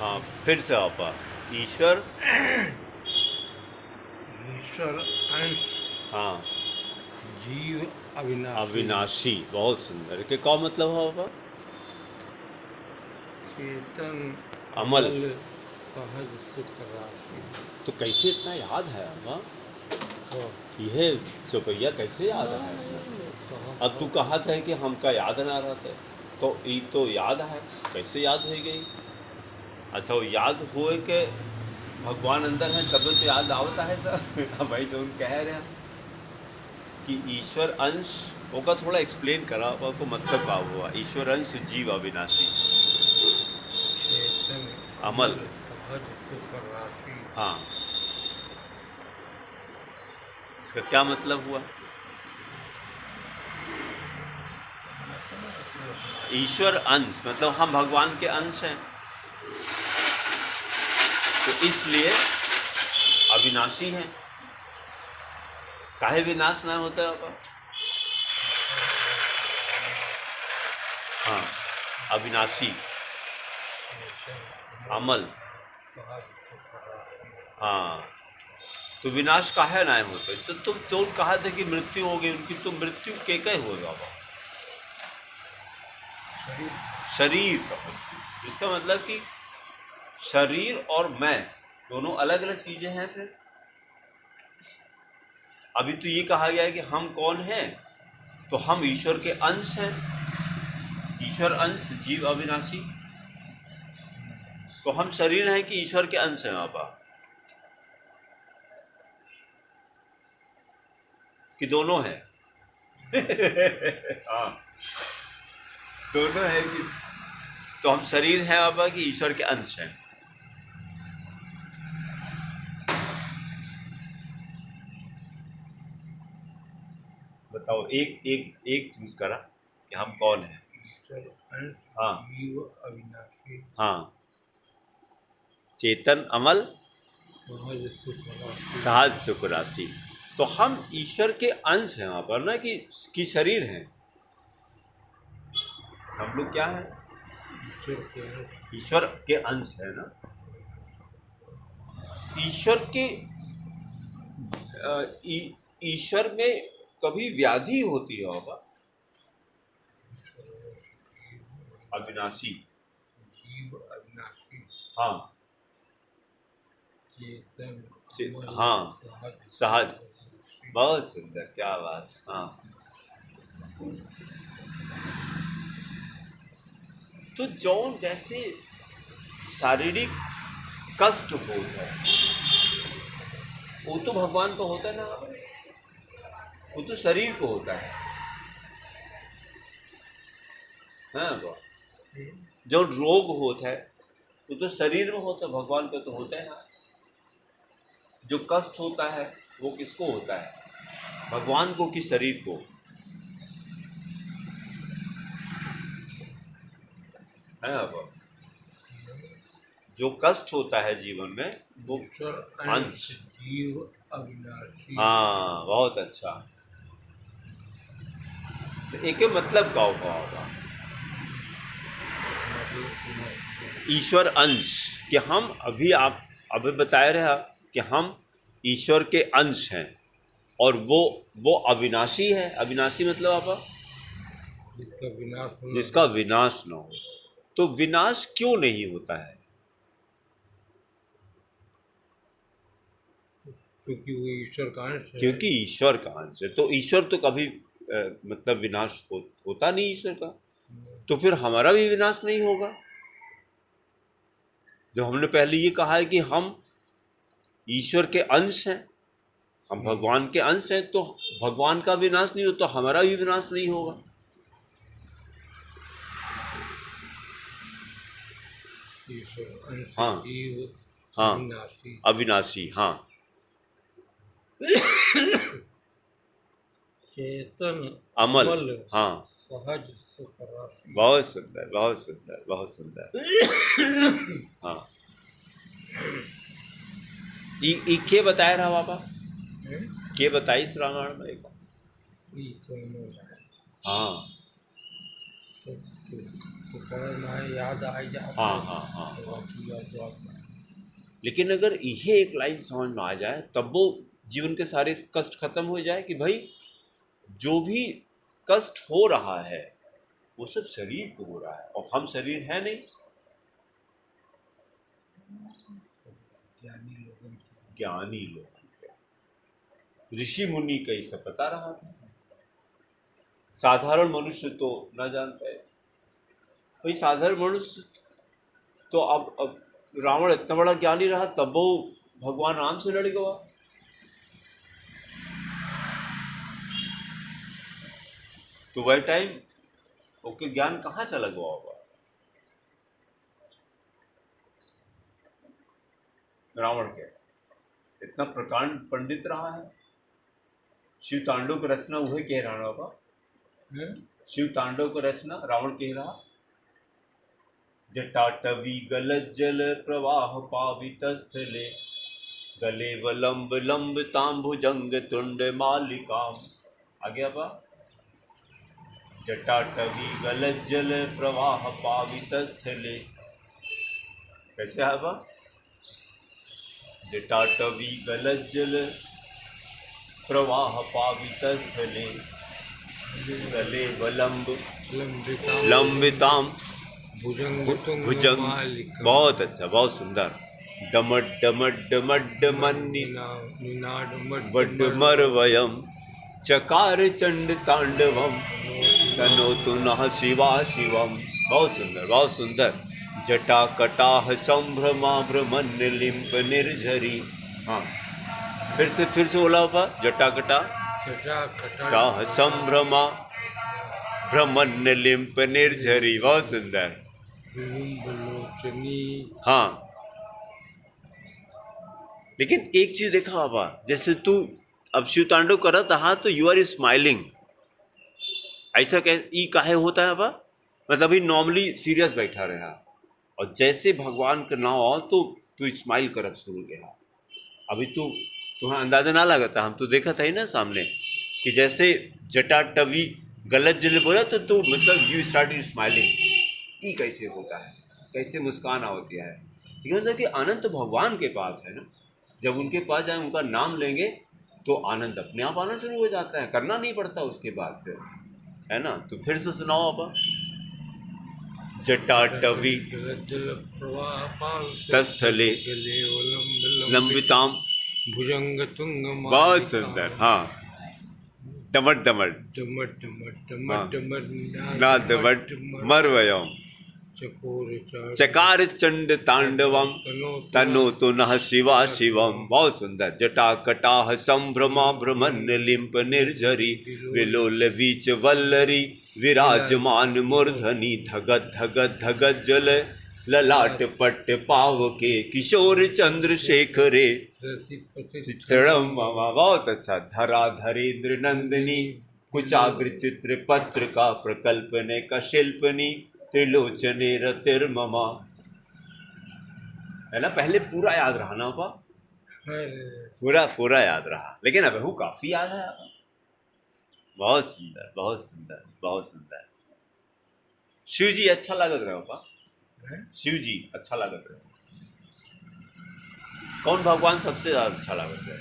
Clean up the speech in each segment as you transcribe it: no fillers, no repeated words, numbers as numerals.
हाँ, फिर से आपा ईश्वर। ईश्वर अंश हाँ, जीव अविनाशी। अविनाशी। बहुत सुंदर। के क्या मतलब है आपा? चेतन अमल। सहज सुख राशि। तो कैसे इतना याद है आपा? तो यह चौपैया कैसे याद है अपना? अब तू कहा था कि हमका याद ना रहते, तो ये तो याद है, कैसे याद हो गई? अच्छा, वो याद होए के भगवान अंदर है तब तो याद आवता है सर। अब भाई तो कह रहे हैं कि ईश्वर अंश होगा, थोड़ा एक्सप्लेन करा आपको मतलब क्या हुआ ईश्वर अंश जीव अविनाशी। चेतन अमल। सहज सुख राशि। हाँ, इसका क्या मतलब हुआ? ईश्वर अंश मतलब हम भगवान के अंश हैं, तो इसलिए अविनाशी हैं। काहे विनाश ना होता है आपका? हाँ, अविनाशी, अमल। सहज सुख राशि। हाँ, तो विनाश काहे ना होते? तो तुम तो कहा था कि मृत्यु हो गई उनकी, तो मृत्यु के कहे होगा बाबा? शरीर का मृत्यु। इसका मतलब कि शरीर और मैं दोनों अलग अलग चीजें हैं। फिर अभी तो ये कहा गया है कि हम कौन हैं, तो हम ईश्वर के अंश हैं। ईश्वर अंश जीव अविनाशी, तो हम शरीर हैं कि ईश्वर के अंश हैं बाबा? कि दोनों हैं? हाँ, दोनों है कि तो हम शरीर हैं बाबा कि ईश्वर के अंश हैं? बताओ, एक एक एक चूज करा कि हम कौन हैं। ईश्वर अंश हाँ जीव अविनाशी। हाँ, चेतन अमल सहज सुख राशि। सहज सुख राशि। तो हम ईश्वर के अंश हैं वहाँ पर ना, कि शरीर हैं। हम लोग क्या हैं? ईश्वर के अंश। ईश्वर के अंश है ना। ईश्वर के ईश्वर में कभी व्याधि होती है बाबा? अविनाशी। जीव अविनाशी। हाँ चेतन हाँ, सहज। बहुत सुंदर, क्या बात। हाँ, तो जौन जैसे शारीरिक कष्ट होता है वो तो भगवान को होता है ना, वो तो शरीर को होता है। हाँ बाबा, जो रोग होता है वो तो शरीर में होता है, भगवान को तो होता है ना। जो कष्ट होता है वो किसको होता है? भगवान को कि शरीर को? है बाबा, जो कष्ट होता है जीवन में वो ईश्वर अंश। जीव अविनाशी। हाँ, बहुत अच्छा। तो एक मतलब का होगा ईश्वर अंश, कि हम अभी आप अभी बताए रहे कि हम ईश्वर के अंश हैं, और वो अविनाशी है। अविनाशी मतलब आपा जिसका विनाश न हो। तो विनाश क्यों नहीं होता है? क्योंकि वो ईश्वर का अंश है। क्योंकि ईश्वर का अंश है। तो ईश्वर तो कभी मतलब विनाश होता नहीं ईश्वर का, तो फिर हमारा भी विनाश नहीं होगा। जब हमने पहले ये कहा है कि हम ईश्वर के अंश हैं, हम भगवान के अंश हैं, तो भगवान का विनाश नहीं हो तो हमारा भी विनाश नहीं होगा। ईश्वर अंश हाँ जीव हाँ, अविनाशी। अविनाशी। हाँ, चेतन अमल। हाँ, सहज सुख राशि। बहुत सुंदर, बहुत सुंदर, बहुत सुंदर। हाँ, के बताया रहा बाबा? के बताई इस रामायण में? हाँ तो याद आई जाता। हाँ हाँ हाँ, लेकिन अगर ये एक लाइन समझ में आ जाए तब वो जीवन के सारे कष्ट खत्म हो जाए कि भाई जो भी कष्ट हो रहा है वो सब शरीर को हो रहा है और हम शरीर है नहीं। ज्ञानी लोग, ऋषि मुनि का ये सब बता रहा था, साधारण मनुष्य तो ना जान पाए। भाई साधारण मनुष्य तो अब रावण इतना बड़ा ज्ञानी रहा तब वो भगवान राम से लड़ गया। तो वह टाइम ओके ज्ञान कहाँ चला गया होगा? रावण के इतना प्रकांड पंडित रहा है। शिव तांडव की रचना वही कह रहा होगा। शिव तांडव की रचना रावण कह रहा। जटाटवी गलज्जल प्रवाह पावित स्थले गले वलंब लंब तांभुजंग तुंड मालिकाम। आगे बा जटाटवी गलज्जल प्रवाह पावित स्थले। कैसे आबा? जटाटवी गलज्जल प्रवाह पावित स्थले गले वलंब लंबिताम भुजंग। बहुत अच्छा, बहुत सुंदर। डमड डमड डमड डमन्नी वड्डमरवयम चकार चंड तांडवम तनोतु नः शिवा शिवम। बहुत सुंदर, बहुत सुंदर। जटा कटाह संभ्रमा भ्रमण्य लिंप निर्झरी। हाँ फिर से बोला हुआ। जटा कटाह संभ्रमा भ्रमण्य लिंप निर्झरी। बहुत सुंदर। हाँ लेकिन एक चीज देखा बाबा, जैसे तू अब शिव तांडव कर रहा था तो यू आर स्माइलिंग। ऐसा ई काहे होता है बाबा? मतलब अभी नॉर्मली सीरियस बैठा रहा और जैसे भगवान का नाम आओ तो तू स्माइल करत शुरू किया। अभी तुम्हें अंदाजा ना लगा था, हम तो देखा था ही ना सामने कि जैसे जटाटवी गलत जल बोला तो तू मतलब यू स्टार्टेड स्माइलिंग। ये कैसे होता है? कैसे मुस्कान होती है? ये मतलब कि आनंद तो भगवान के पास है ना। जब उनके पास जाए उनका नाम लेंगे तो आनंद अपने आप आना शुरू हो जाता है, करना नहीं पड़ता उसके बाद फिर, है ना। तो फिर से सुनाओ आप। जटाटवी तस्थले लंबिताम भुजंग तुंग। बहुत सुंदर। हाँ टमट टमट नादवट मरवयम चकार चंड तांडवम तनोतु नः शिवा शिवम। बहुत सुंदर। जटा कटाह संभ्रमा भ्रमण्य लिंप निर्झरी विलोल वीच वल्लरी विराजमान मूर्धनि धगत धगत धगत जल ललाट पट्ट पाव के किशोर चंद्रशेखरे चरणम। बहुत अच्छा। धरा धरेन्द्र नंदिनी कुचाग्र चित्र पत्र का प्रकल्पने का शिल्पनी त्रिलोचने रतिर्ममा। है ना। पहले पूरा याद रहा ना पा, पूरा याद रहा, लेकिन अब वो काफी याद है। बहुत सुंदर, बहुत सुंदर, बहुत सुंदर। शिव जी अच्छा लागत रहे पा। शिव जी अच्छा लागत रहे। कौन भगवान सबसे ज्यादा अच्छा लागत रहे?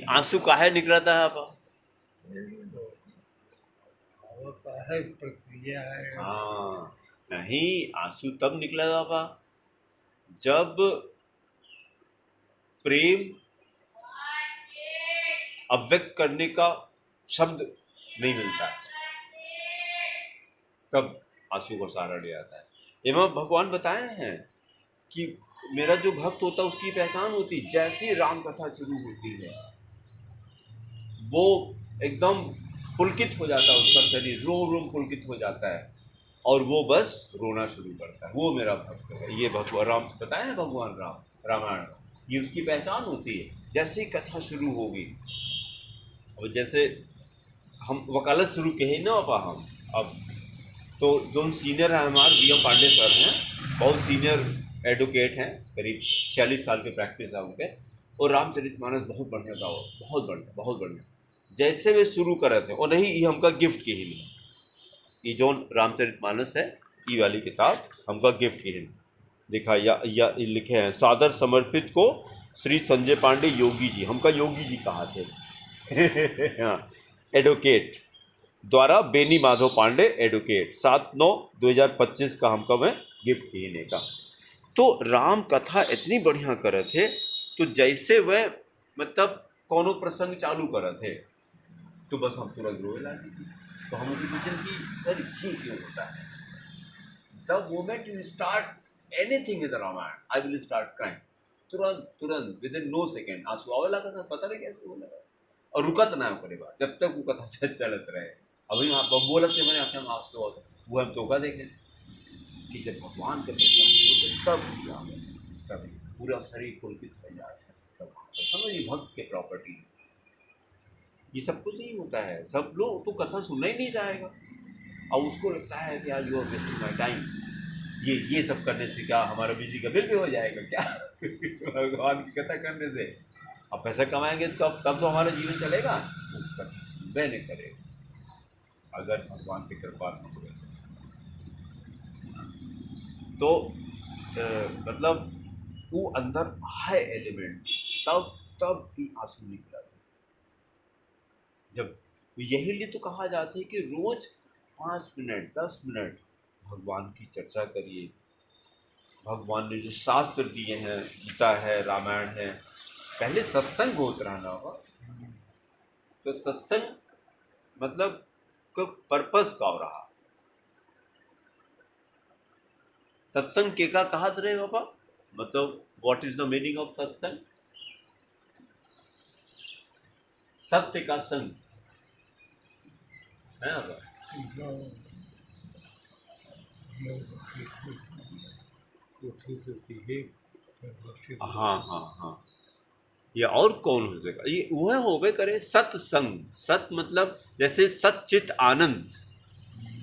आंसू काहे निकला था आपा? प्रक्रिया है। हाँ नहीं, आंसू तब निकला बाबा जब प्रेम अव्यक्त करने का शब्द नहीं मिलता है, तब आंसू का सहारा ले आता है। एवं भगवान बताए हैं कि मेरा जो भक्त होता है उसकी पहचान होती, जैसी राम कथा शुरू होती है वो एकदम पुलकित हो जाता है, उसका शरीर रोम रोम पुलकित हो जाता है और वो बस रोना शुरू करता है। वो मेरा भक्त है। ये भगवान राम बताए हैं, भगवान राम रामायण ये उसकी पहचान होती है। जैसे ही कथा शुरू होगी, और जैसे हम वकालत शुरू के ही ना पापा हम अब तो जो सीनियर हैं हमारे DM पांडे सर हैं, बहुत सीनियर एडवोकेट हैं, करीब 46 साल के प्रैक्टिस है उनके, और रामचरितमानस बहुत बढ़िया था, वो बहुत बढ़िया, बहुत बढ़िया। जैसे वे शुरू कर रहे थे और नहीं ये हमका गिफ्ट की ही नहीं, ये जो रामचरितमानस है ये वाली किताब हमका गिफ्ट की है। देखा या लिखे हैं, सादर समर्पित को श्री संजय पांडे योगी जी, हमका योगी जी कहा थे हाँ, एडवोकेट द्वारा बेनी माधव पांडे एडवोकेट, 7/9/2025 का हमका मैं गिफ्ट किए का। तो राम कथा इतनी बढ़िया करे थे, तो जैसे वह मतलब कोनो प्रसंग चालू करे थे तो बस हम तुरंत रोए लगे। तो हम उनसे पूछे कि सर ये क्यों होता है? The moment you start anything with Ramayan I will start crying, तुरंत विद इन नो सेकेंड आंसू आवे लगा था, पता नहीं कैसे होने लगा। और रुकत ना करे बात जब तक वो कथा चलत रहे। अभी आप बोलत थे मैंने अपने आप से वो हम धोखा देखें कि जब भगवान के दर्शन होते तब पूरा शरीर पुलकित हो जाए, तब समझिए भक्त के प्रॉपर्टी है। ये सब कुछ नहीं होता है, सब लोग तो कथा सुनना ही नहीं चाहेगा और उसको लगता है कि यार you are wasting my time, ये सब करने से क्या हमारा बिजली का बिल भी हो जाएगा क्या भगवान की कथा करने से अब पैसा कमाएंगे तब तो हमारा जीवन चलेगा। उसका सुनबे नहीं करेगा अगर भगवान की कृपा न हो तो मतलब वो अंदर है एलिमेंट, तब ही आंसू निकला था। जब यही लिए तो कहा जाता है कि रोज 5 मिनट 10 मिनट भगवान की चर्चा करिए। भगवान ने जो शास्त्र दिए हैं, गीता है, रामायण है, पहले सत्संग होता रहना होगा। तो सत्संग मतलब को पर्पस का रहा, सत्संग के का कहा रहे बाबा, मतलब what is the meaning of सत्संग? सत्य का संग है ना? हाँ, ये और कौन हो जाएगा? ये वह होबे करे सत्संग। सत मतलब जैसे सच्चित आनंद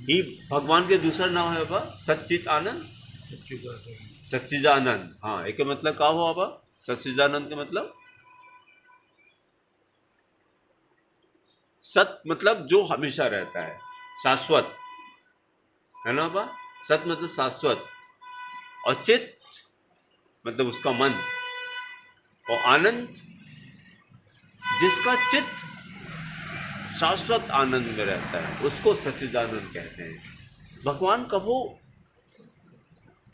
ही भगवान के दूसरा नाम है बाबा, सच्चित आनंद, सच्चिदानंद। हाँ, एक मतलब क्या हुआ बाबा सच्चिदानंद का मतलब? सत मतलब जो हमेशा रहता है, शाश्वत है ना बाबा। सत मतलब शाश्वत, और चित मतलब उसका मन, और आनंद जिसका चित्त शाश्वत आनंद में रहता है उसको सच्चिदानंद कहते हैं। भगवान कबो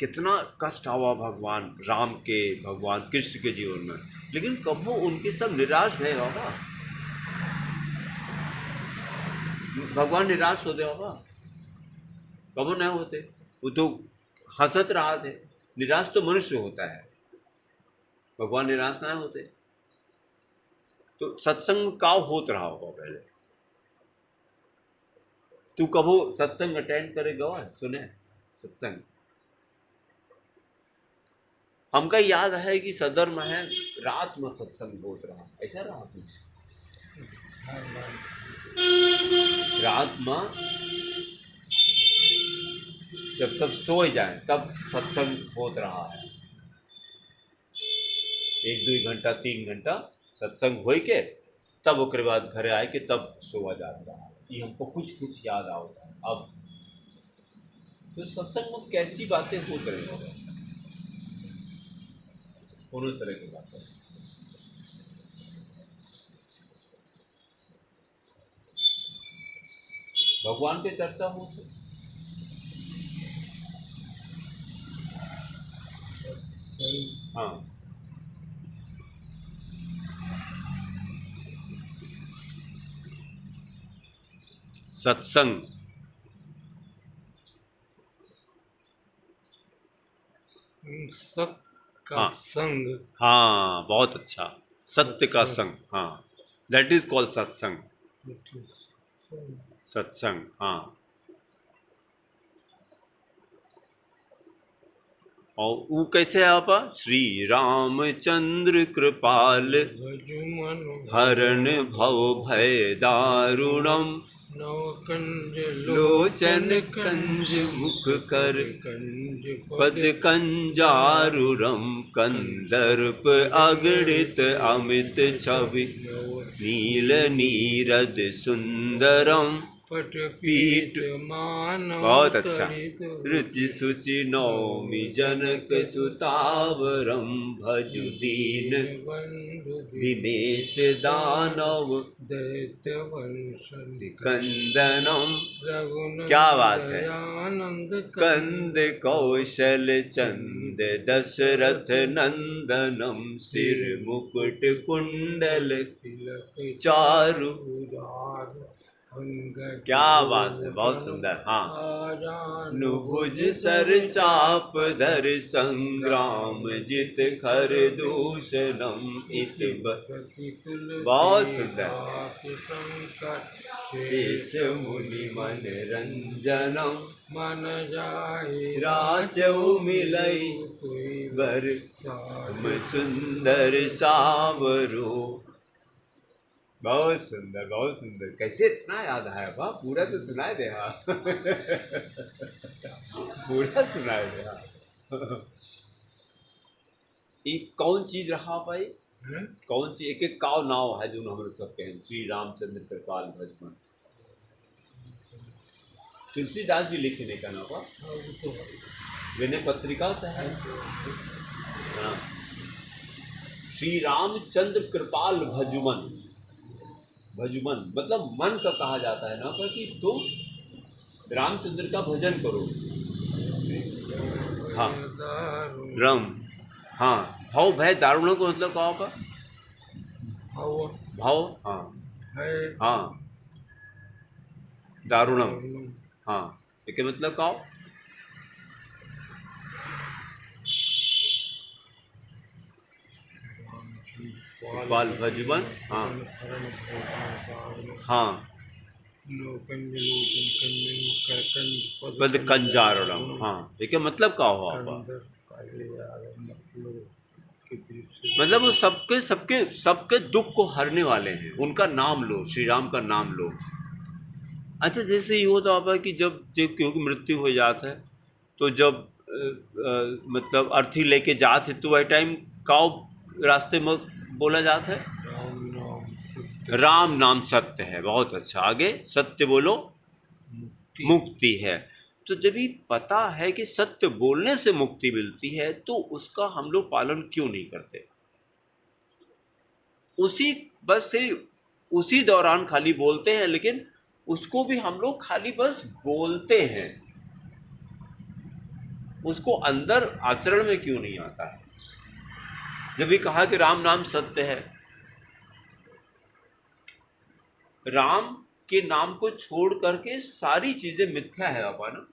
कितना कष्ट हुआ भगवान राम के, भगवान कृष्ण के जीवन में, लेकिन कबो उनके सब निराश भय होगा। भगवान निराश होते होगा? कबो नहीं होते, वो तो हंसत रहा थे। निराश तो मनुष्य होता है, भगवान निराश ना होते। तो सत्संग का होत रहा होगा पहले। तू कबो सत्संग अटेंड करेगा, सुने सत्संग? हमका याद है कि सदर में है रात में सत्संग होत रहा, ऐसा रहा कुछ रात में जब सब सो जाए तब सत्संग होत रहा है। 1-2 घंटा 3 घंटा सत्संग हो के तब ओकरे बाद घरे आए के तब सोवा जाता है। ये हमको कुछ याद आता है। अब तो सत्संग में कैसी बातें होते रही, दोनों तरह की बातें। भगवान पे चर्चा होती, हाँ, सत्संग, सत्य का संग। हाँ, बहुत अच्छा, सत्य का संग, हाँ, दैट इज कॉल्ड सत्संग। सत्संग, हाँ। और वो कैसे आपा? श्री रामचंद्र कृपाल हरण भव भय दारुणम, लोचन कंज मुख कर पद कंजारुरम, कंदर्प अगणित अमित छवि नील नीरद सुंदरम, पट पीठ मानव बहुत अच्छा। तरित रुचि सुचि नौमि जनक सुतावरम भजु दीन बंधु दिनेश दानव दैत्य वंश कंदनम। रघुनंदन क्या बात है। आनंद कंद कौशल चंद दशरथ नंदनम सिर मुकुट कुंडल तिलक चारु। उदार अंग क्या बात है, बहुत सुंदर। हाँ, नुभुज सर चाप धर संग्राम जित खर दूषणम इत बहुत सुंदर। शेष मुनि मन रंजनम मन जाए राचौ मिलई बर श्याम सुंदर सावरो। बहुत सुंदर, बहुत सुंदर। कैसे इतना याद है बा? पूरा तो सुनाए दे। हाँ पूरा सुनाए दे। हाँ ये कौन चीज रहा भाई? कौन चीज? एक एक काव नाव है जो हम सबके हैं। श्री रामचंद्र कृपाल भजमन, तुलसीदास जी लिखने का नाम विनय पत्रिका से है। हाँ, श्री रामचंद्र कृपाल भजुमन। भजुमन मतलब मन का कहा जाता है ना कि तुम रामचंद्र का भजन करो। हाँ, रम। हाँ, भाव भय दारुणों को मतलब कहा होगा भाव। हाँ हाँ, दारुणम। हाँ, इसके मतलब कहा बाल भजबन। हाँ हाँ, पद कंजारणम। हाँ, देखिए मतलब क्या हुआ आपका? मतलब वो सबके सबके सबके दुख को हरने वाले हैं। उनका नाम लो, श्री राम का नाम लो। अच्छा, जैसे ये होता है कि जब क्योंकि मृत्यु हो जाता है तो जब मतलब अर्थी लेके जाते तो वह टाइम काव रास्ते में बोला जाता है राम नाम सत्य है। बहुत अच्छा, आगे सत्य बोलो मुक्ति है। तो जब ये पता है कि सत्य बोलने से मुक्ति मिलती है तो उसका हम लोग पालन क्यों नहीं करते? उसी दौरान खाली बोलते हैं, लेकिन उसको भी हम लोग खाली बस बोलते हैं, उसको अंदर आचरण में क्यों नहीं आता है? जब ये कहा कि राम नाम सत्य है, राम के नाम को छोड़ करके सारी चीजें मिथ्या है बाबा ना।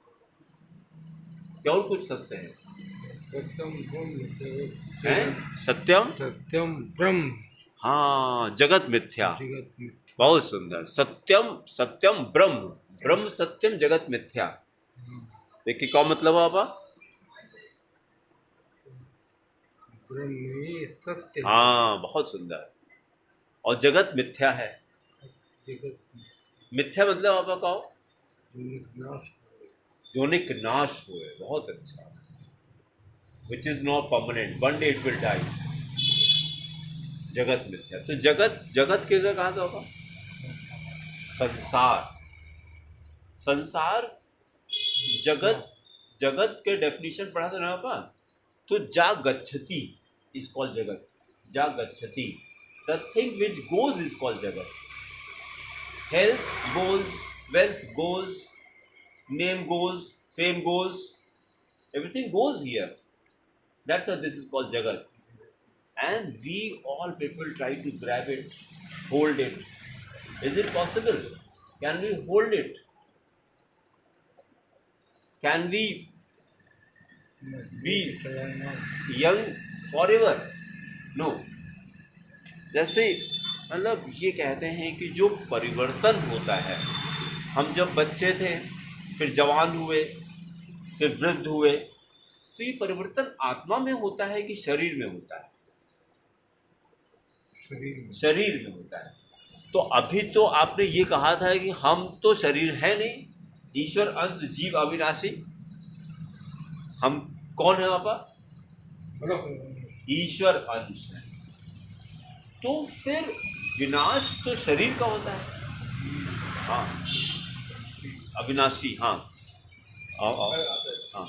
क्या और कुछ सत्य है? सत्यम ब्रह्म है सत्यम सत्यम ब्रह्म। हाँ, जगत मिथ्या। जगत मिथ्या। बहुत सुंदर। सत्यम सत्यम ब्रह्म, ब्रह्म सत्यम जगत मिथ्या। देखिए क्या मतलब है बाबा? ब्रह्म ही सत्य। हाँ, बहुत सुंदर। और जगत मिथ्या है। जगत मिथ्या मतलब बाबा कहो नाश जोनिक नाश हुए। बहुत अच्छा। Which is not permanent, one day it will die. जगत मिथ्या। तो जगत जगत के लिए कहा होगा संसार। संसार जगत, जगत के डेफिनेशन पढ़ा था ना बाबा? तो जा गच्छति इज कॉल्ड जगत। जा गच्छति, the thing which goes is called जगत। Health goes, wealth goes, name goes, fame goes, everything goes here. That's why this is called Jagat. And we all people try to grab it, hold it. Is it possible? Can we hold it? Can we be young forever? No. जैसे मतलब ये कहते हैं कि जो परिवर्तन होता है, हम जब बच्चे थे, फिर जवान हुए, फिर वृद्ध हुए, तो ये परिवर्तन आत्मा में होता है कि शरीर में होता है? शरीर में होता है। तो अभी तो आपने ये कहा था कि हम तो शरीर है नहीं, ईश्वर अंश जीव अविनाशी। हम कौन है बाबा? ईश्वर अंश है। तो फिर विनाश तो शरीर का होता है। हाँ, अविनाशी, हाँ आओ हाँ,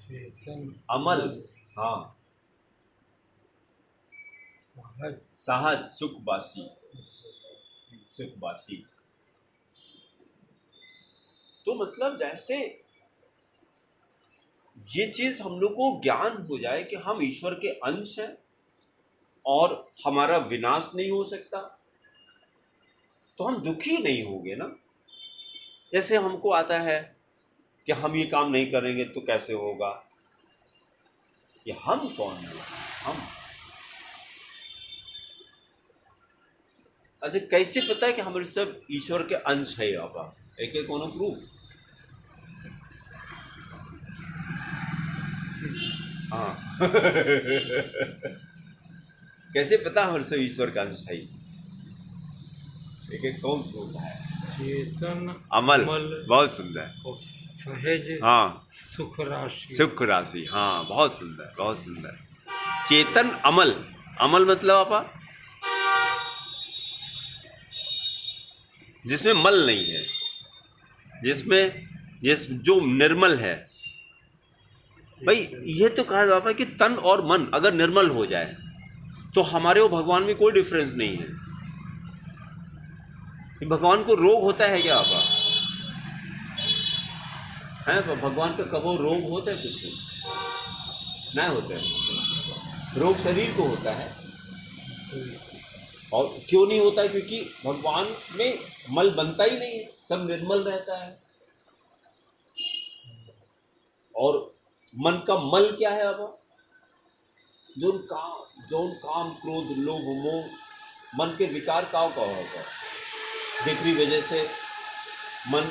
चेतन अमल, हाँ, सहज सहज, सुखवासी, सुखवासी। तो मतलब जैसे ये चीज हम लोग को ज्ञान हो जाए कि हम ईश्वर के अंश हैं और हमारा विनाश नहीं हो सकता, तो हम दुखी नहीं होंगे ना। जैसे हमको आता है कि हम ये काम नहीं करेंगे तो कैसे होगा, ये हम कौन है, हम। अच्छा, कैसे पता है कि हमारे सब ईश्वर के अंश है? आप एक एक कोनो प्रूफ, हाँ कैसे पता हमारे सब ईश्वर का अंश है? एक एक कौन प्रूफ है? चेतन अमल, बहुत सुंदर, और सहज हाँ, सुख राशि। सुख राशि, हाँ, बहुत सुंदर, बहुत सुंदर। चेतन अमल, अमल मतलब आपा जिसमें मल नहीं है, जो निर्मल है। भाई ये तो कहा जाता है कि तन और मन अगर निर्मल हो जाए तो हमारे और भगवान में कोई डिफरेंस नहीं है। भगवान को रोग होता है क्या आपा? है तो भगवान का कबो रोग होता है? कुछ नहीं होता है। रोग शरीर को होता है। और क्यों नहीं होता है? क्योंकि भगवान में मल बनता ही नहीं है, सब निर्मल रहता है। और मन का मल क्या है? अब जो काम क्रोध लोभ मोह मन के विकार का होगा, जिकरी वजह से मन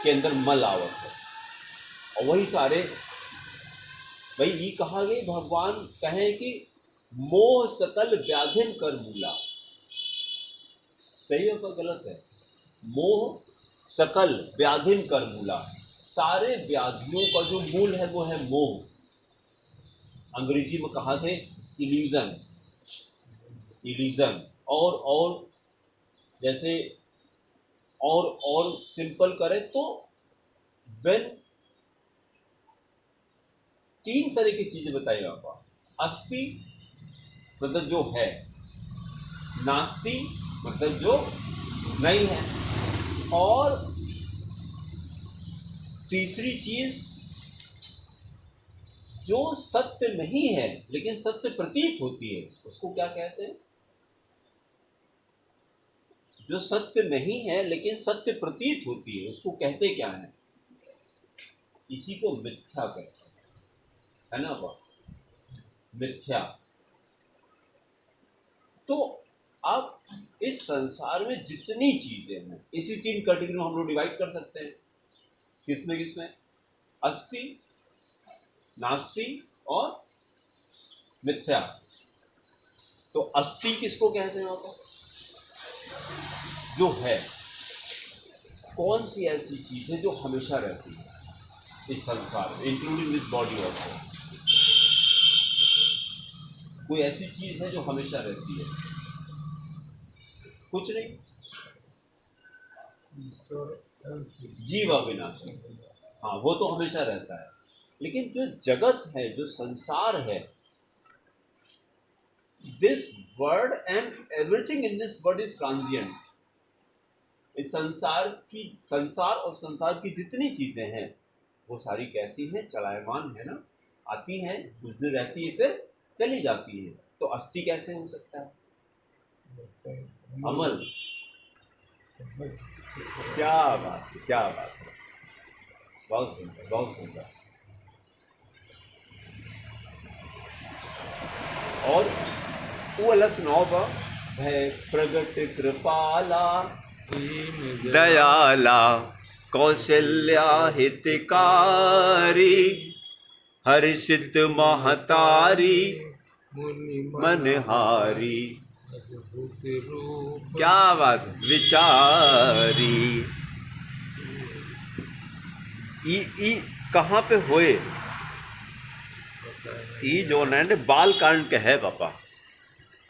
के अंदर मल आवत है। और वही सारे भाई ये कहा गई, भगवान कहें कि मोह सकल व्याधिन कर मूला। सही है या गलत है? मोह सकल व्याधिन कर मूला, सारे व्याधियों का जो मूल है वो है मोह। अंग्रेजी में कहा थे इल्यूजन, इल्यूजन। और जैसे और सिंपल करें तो व्हेन, तीन तरह की चीजें बताई आपको। अस्ति मतलब जो है, नास्ति मतलब जो नहीं है, और तीसरी चीज जो सत्य नहीं है लेकिन सत्य प्रतीत होती है, उसको क्या कहते हैं? जो सत्य नहीं है लेकिन सत्य प्रतीत होती है, उसको कहते क्या है? इसी को मिथ्या कहते है ना, वो मिथ्या। तो अब इस संसार में जितनी चीजें हैं, इसी तीन कैटेगरी में हम लोग डिवाइड कर सकते हैं। किसमें? अस्ति, नास्ति और मिथ्या। तो अस्ति किसको कहते हैं? वहां जो है, कौन सी ऐसी चीज है जो हमेशा रहती है इस संसार में, इंक्लूडिंग दिस बॉडी ऑल्सो? कोई ऐसी चीज है जो हमेशा रहती है? कुछ नहीं। जीव अविनाशी, हाँ, वो तो हमेशा रहता है। लेकिन जो जगत है, जो संसार है, this word and everything in this word is transient. इस संसार और संसार की जितनी चीजें हैं वो सारी कैसी हैं? चलायमान है ना, आती हैं, कुछ दिन रहती है, फिर चली जाती है। तो अस्थि कैसे हो सकता है? अमल, क्या बात है, क्या बात है, बहुत सुंदर, बहुत सुंदर। और वो वाला सुनाओ बा, है प्रगट कृपाला दयाला कौशल्या हितकारी हर्षित महतारी मनहारी। क्या बात, विचारी। ई कहाँ पे होए? ई जो ने बाल कांड के है पापा,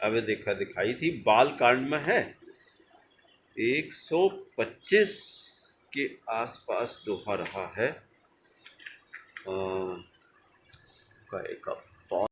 अबे दिखाई थी, बाल कांड में है 125 के आसपास दोहा रहा है। का एक